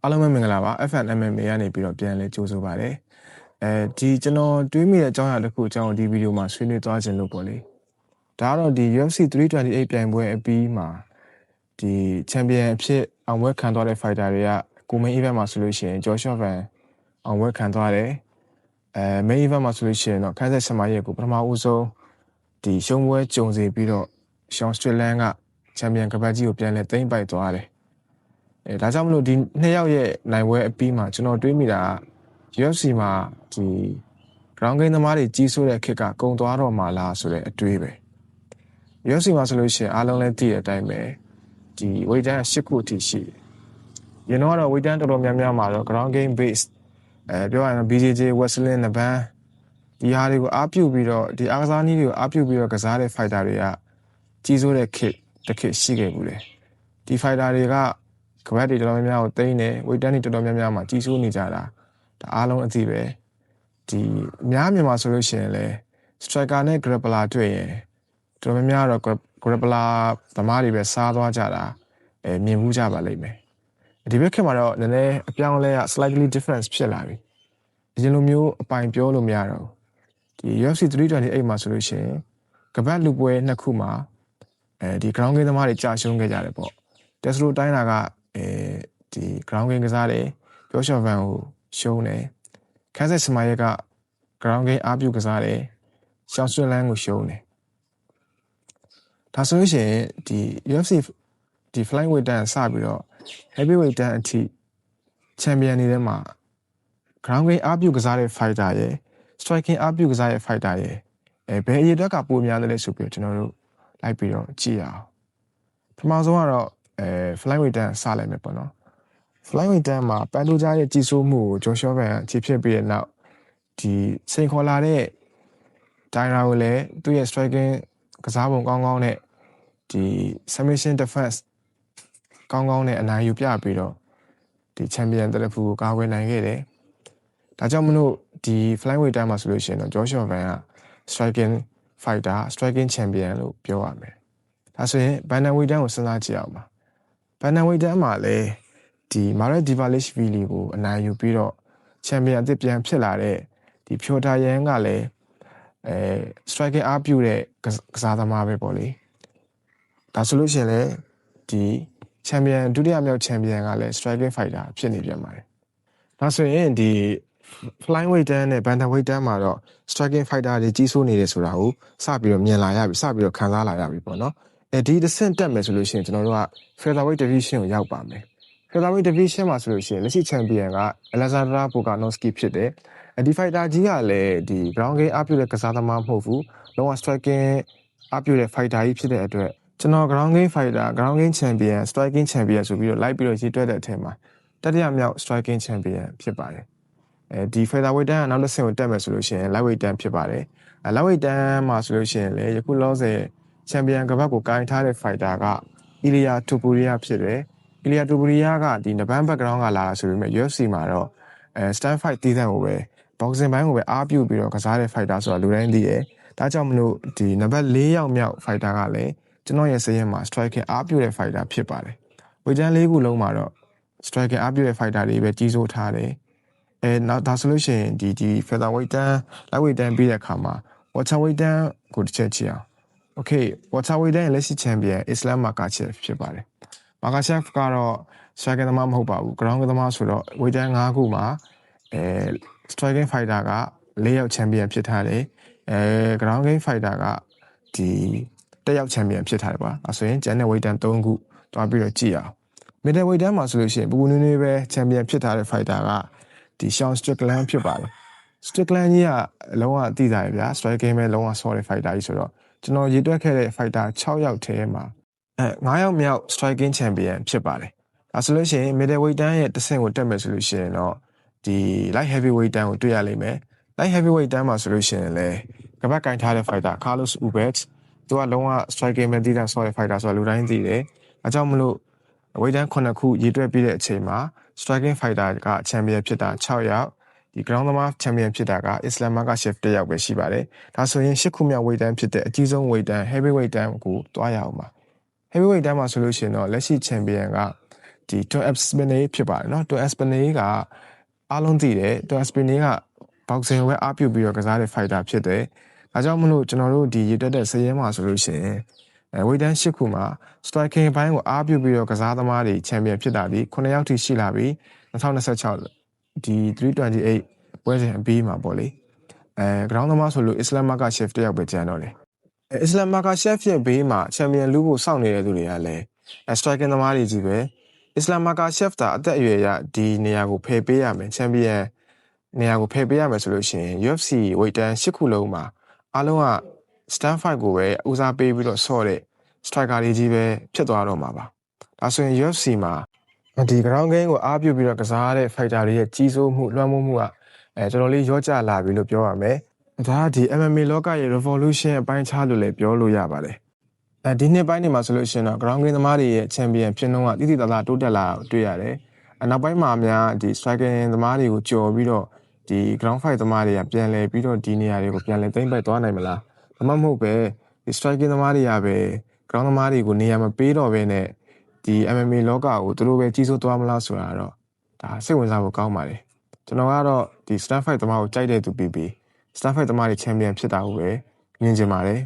အားလုံးပဲမင်္ဂလာပါ FNMMA ကနေပြီးတော့ပြန်လဲကြိုးဆိုပါတယ်ဒီကျွန်တော်တွေးမိတဲ့အကြောင်းအရာတစ်ခုအကြောင်းဒီဗီဒီယိုမှာဆွေးနွေးသွားခြင်းလို့ပေါ့လေဒါကတော့ဒီ UFC 328ပြိုင်ပွဲအပြီးမှာဒီချန်ပီယံအဖြစ်အောင်ပွဲခံသွားတဲ့ fighter တွေကကို main event မှာဆိုလို့ရှိရင် Joshua Van အောင်ပွဲခံသွားတယ်main event မှာဆိုလို့ရှိရင်တော့ခန်းဆက်ဆမားရဲ့ကိုပထမဦးဆုံးဒီရှုံးပွဲကြုံစေပြီးတော့ Sean Strickland ကချန်ပီယံကပတ်ကြီးကိုပြန်လဲသိမ်းပိုက်သွားတယ်ဒါကြောင့်မလို့ဒီနှစ်ယောက်ရဲ့နိုင်ပွဲအပြီးမှာကျွန်တော်တွေးမိတာ UFC မှာဒီ ground game သမားတွေကြီးစိုးတဲ့ခက်ကကုံသွားတော့မှလားဆိုတဲ့အတွေးပဲ UFC မှာဆိုလို့ရှိရင်အားလုံးလည်းသိတဲ့အတိုင်းပဲဒီ weight down 8ခုအထိရှိတယ်။ရင်တော့ weight down တော်တော်များများမှာတော့ ground game based ပြောရရင် BJJ Wrestling နဘန်းဒီဟာတွေကိုအားပြုပြီးတော့ဒီအားကစားနည်းတွေကိုအားပြုပြီးတော့ကစားတဲ့ fighter တွေကကြီးစိုးတဲ့ခက်တစ်ခက်ရှိခဲ့ဘူးလေ။ဒီ fighter တွေကကပတ်တွေတော်တော်များများကိုသိမ်းတယ် weight down တွေတော်တော်များများမှာကြီးစိုးနေကြတာဒါအားလုံးအသိပဲဒီအများမြန်မာဆိုလို့ရှိရင်လေ striker နဲ့ grappler တွေ့ရင်တော်တော်များများတော့ grappler သမားတွေပဲစားသွားကြတာမြင်မှုကြပါလိမ့်မယ်ဒီဘက်ခေတ်မှာတော့နည်းနည်းအပြောင်းအလဲက slightly difference ဖြစ်လာပြီအရင်လိုမျိုးအပိုင်ပြောလို့မရတော့ဒီ UFC 328မှာဆိုလို့ရှိရင်ကပတ်လူပွဲနှစ်ခုမှာဒီ ground game သမားတွေကြာရှုံးခဲ့ကြတယ်ပေါ့တက်စလိုတိုင်းတာကဒီ ground game ကစားတယ်ပြောရှော့ဗန်ကိုရှုံးတယ်ခန်းဆက်စမားရက်က ground game အားပြုကစားတယ်ရှောင်းဆွလန်းကိုရှုံးတယ်ဒါဆိုလို့ရှိရင်ဒီ UFC ဒီ flyweight တန်းစပြီးတော့ heavyweight တန်းအထိ champion တွေထဲမှာ ground game အားပြုကစားတဲ့ fighter ရယ် striking အားပြုကစားတဲ့ fighter ရယ်ဘယ်အရေအတွက်ကပိုများတယ်လဲဆိုပြီးကျွန်တော်တို့လိုက်ပြီးတော့ကြည့်ရအောင်ပထမဆုံးကတော့flyweight တန်းစလိုက်မယ်ပေါ့နော် flyweight တန်းမှာပန်တိုဂျာရဲ့ကြီးစိုးမှုကိုဂျော်ရှော့ဗန်ခြေဖြစ်ပြီးတဲ့နောက်ဒီစိန်ခေါ်လာတဲ့ဒိုင်ရာကိုလည်းသူ့ရဲ့ striking ကစားပုံကောင်းကောင်းနဲ့ဒီ submission defense ကောင်းကောင်းနဲ့အနိုင်ယူပြပြီးတော့ဒီ champion တရဖူကိုကာကွယ်နိုင်ခဲ့တယ်ဒါကြောင့်မလို့ဒီ flyweight တန်းမှာဆိုလို့ရှိရင်တော့ဂျော်ရှော့ဗန်က striking fighter striking champion လို့ပြောရမယ်ဒါဆိုရင် bantamweight တန်းကိုစဉ်းစားကြည့်အောင်ပါbantamweight တန်းမှာလည်းဒီမာရက်ဒီဗာလစ်ဗီလီကိုအနိုင်ယူပြီးတော့ချန်ပီယံအသစ်ပြန်ဖြစ်လာတဲ့ဒီဖြိုတာယန်ကလည်းstriking အားပြုတဲ့ကစားသမားပဲပေါ့လေဒါဆိုလို့ရှိရင်လည်းဒီချန်ပီယံဒုတိယမြောက်ချန်ပီယံကလည်း striking fighter ဖြစ်နေပြန်ပါတယ်ဒါဆိုရင်ဒီ flyweight တန်းနဲ့ bantamweight တန်းမှာတော့ striking fighter တွေကြီးစိုးနေတယ်ဆိုတာကိုစပြီးတော့မြင်လာရပြီစပြီးတော့ခံစားလာရပြီပေါ့နော်ဒီတစ်ဆင့်တက်မယ်ဆိုလို့ရှိရင်ကျွန်တော်တို့က featherweight division ကိုရောက်ပါမယ်featherweight division မှာဆိုလို့ရှိရင်လက်ရှိချန်ပီယံက Alexander Volkanovski ဖြစ်တယ်ဒီ fighter ကြီးကလည်းဒီ ground game အားပြုတဲ့ကစားသမားမဟုတ်ဘူးလုံးဝ striking အားပြုတဲ့ fighter ကြီးဖြစ်တဲ့အတွက်ကျွန်တော် ground game fighter ground game champion striking champion ဆိုပြီးတော့လိုက်ပြီးတော့ရေးတွက်တဲ့အထက်မှာတတိယမြောက် striking champion ဖြစ်ပါတယ်ဒီ featherweight တန်းကနောက်တစ်ဆင့်ကိုတက်မယ်ဆိုလို့ရှိရင် lightweight တန်းဖြစ်ပါတယ်lightweight တန်းမှာဆိုလို့ရှိရင်လေယခုလောဆယ် champion ကပတ်ကိုကိုင်ထားတဲ့ fighter က Ilia Topuria ဖြစ်တယ်Ilia Topuria ကဒီနဘန်း background ကလာတာဆိုပေမဲ့ UFC မှာတော့stand fight တီးတဲ့ကိုပဲ boxing ဘိုင်းကိုပဲအားပြုပြီးတော့ကစားတဲ့ fighter ဆိုတာလူတိုင်းသိတယ်ဒါကြောင့်မလို့ဒီနံပါတ်4ယောက်မြောက် fighter ကလည်းကျွန်တော်ရဲ့စရင်မှာ striking အားပြုတဲ့ fighter ဖြစ်ပါတယ်ဝေးတန်း၄ခုလုံးမှာတော့ striking အားပြုတဲ့ fighter တွေပဲကြီးစိုးထားတယ်နောက်ဒါဆိုလို့ရှိရင်ဒီ featherweight တန်း lightweight တန်းပြီးတဲ့အခါမှာ welterweight တန်းကိုတစ်ချက်ကြည့်အောင် okay welterweight တန်းရဲ့လက်ရှိ champion Islam Makhachev ဖြစ်ပါတယ်Makhachev ကတော့ striking သမားမဟုတ်ပါဘူး ground သမားဆိုတော့ weight တန်း5ခုမှာstriking fighter က4ယောက် champion ဖြစ်ထားတယ်ground game fighter ကဒီ1ယောက် champion ဖြစ်ထားတယ်ပါအဲဆိုရင်ကျန်တဲ့ weight တန်း3ခုတွားပြီးတော့ကြည့်အောင် middleweight တန်းမှာဆိုလို့ရှိရင်ပူပူနွေးနွေးပဲ champion ဖြစ်ထားတဲ့ fighter ကဒီ Sean Strickland ဖြစ်ပါတယ် Strickland ကြီးကလုံးဝအသိသားရဗျာ striking ပဲလုံးဝဆော့တဲ့ fighter ကြီးဆိုတော့ကျွန်တော်ရေးတွက်ခဲ့တဲ့ fighter 6ယောက်ထဲမှာ9ယောက်မြောက် striking champion ဖြစ်ပါတယ်ဒါဆိုလို့ရှိရင် middleweight တန်းရဲ့တစ်ဆင့်ကိုတက်မယ်ဆိုလို့ရှိရင်တော့ဒီ light heavyweight တန်းကိုတွေ့ရလိမ့်မယ် light heavyweight တန်းမှာဆိုလို့ရှိရင်လည်းကပတ်ကင်ထားတဲ့ fighter Carlos Ubet သူကလုံးဝ striking ပဲတည်တံ့ဆော့တဲ့ fighter ဆိုတော့လူတိုင်းသိတယ်အဲကြောင့်မလို့ weight တန်း9ခုရေးတွက်ပြီးတဲ့အချိန်မှာ striking fighter က champion ဖြစ်တာ6ယောက်ဒီ ground သမား champion ဖြစ်တာက Islam Makhachev 1ယောက်ပဲရှိပါတယ်ဒါဆိုရင်10ခုမြောက် weight တန်းဖြစ်တဲ့အကြီးဆုံး weight တန်း heavyweight တန်းကိုတွားရအောင်ပါ heavyweight တန်းမှာဆိုလို့ရှိရင်တော့လက်ရှိ champion က ဒီ Tom Aspinall ဖြစ်ပါတယ်နော် Tom Aspinall ကအားလုံးသိတယ် Tom Aspinall က boxing ကိုပဲအားပြုပြီးတော့ကစားတဲ့ fighter ဖြစ်တယ်။ဒါကြောင့်မလို့ကျွန်တော်တို့ဒီရည်တက်တဲ့စရဲမှာဆိုလို့ရှိရင်ဝေးတန်း၈ခုမှာ striking ဘိုင်းကိုအားပြုပြီးတော့ကစားသမားတွေ champion ဖြစ်တာဒီ9ယောက်ထိရှိလာပြီ2026ဒီ328ပွဲစဉ်အပြီးမှာပေါ့လေground သမားဆိုလို့ Islam Makhachev တယောက်ပဲကျန်တော့တယ်Islam Makhachev ရဲ့ဘေးမှာ champion လူဖို့စောင့်နေတဲ့သူတွေကလည်းstriking သမားတွေကြီးပဲ Islam Makhachev တာအသက်အရွယ်ရဒီနေရာကိုဖယ်ပေးရမယ် champion နေရာကိုဖယ်ပေးရမယ်ဆိုလို့ရှိရင် UFC ဝေးတန်း၈ခုလုံးမှာအားလုံးက stand fight ကိုပဲဦးစားပေးပြီးတော့ဆော့တဲ့ striker တွေကြီးပဲဖြစ်သွားတော့မှာပါဒါဆိုရင် UFC မှာဒီ ground game ကိုအားပြုပြီးတော့ကစားတဲ့ fighter တွေရဲ့ကြီးစိုးမှုလွှမ်းမိုးမှုကတော်တော်လေးရောကျလာပြီလို့ပြောရမယ်ဒါကဒီ MMA လောကရဲ့ revolution အပိုင်းခြားလို့လည်းပြောလို့ရပါတယ်ဒီနှစ်ပိုင်းတွေမှာဆိုလို့ရှိရင်တော့ ground game သမားတွေရဲ့ champion ဖြစ်နှုန်းကတိတိကျကျတိုးတက်လာတွေ့ရတယ်နောက်ပိုင်းမှာများဒီ striking သမားတွေကိုကြော်ပြီးတော့ဒီ ground fight သမားတွေကပြန်လဲပြီးတော့ဒီနေရာတွေကိုပြန်လဲသိမ့်ပိုက်သွားနိုင်မလားဒါမှမဟုတ်ပဲဒီ striking သမားတွေကပဲ ground သမားတွေကိုနေရာမပေးတော့ဘဲနဲ့ဒီ MMA လောကကိုသူတို့ပဲကြီးစိုးသွားမလားဆိုတာတော့ဒါစိတ်ဝင်စားဖို့ကောင်းပါတယ်ကျွန်တော်ကတော့ဒီ stand fight သမားကိုကြိုက်တဲ့သူပြီး stand fight သမားတွေ champion ဖြစ်တာကိုပဲမြင်ချင်ပါတယ်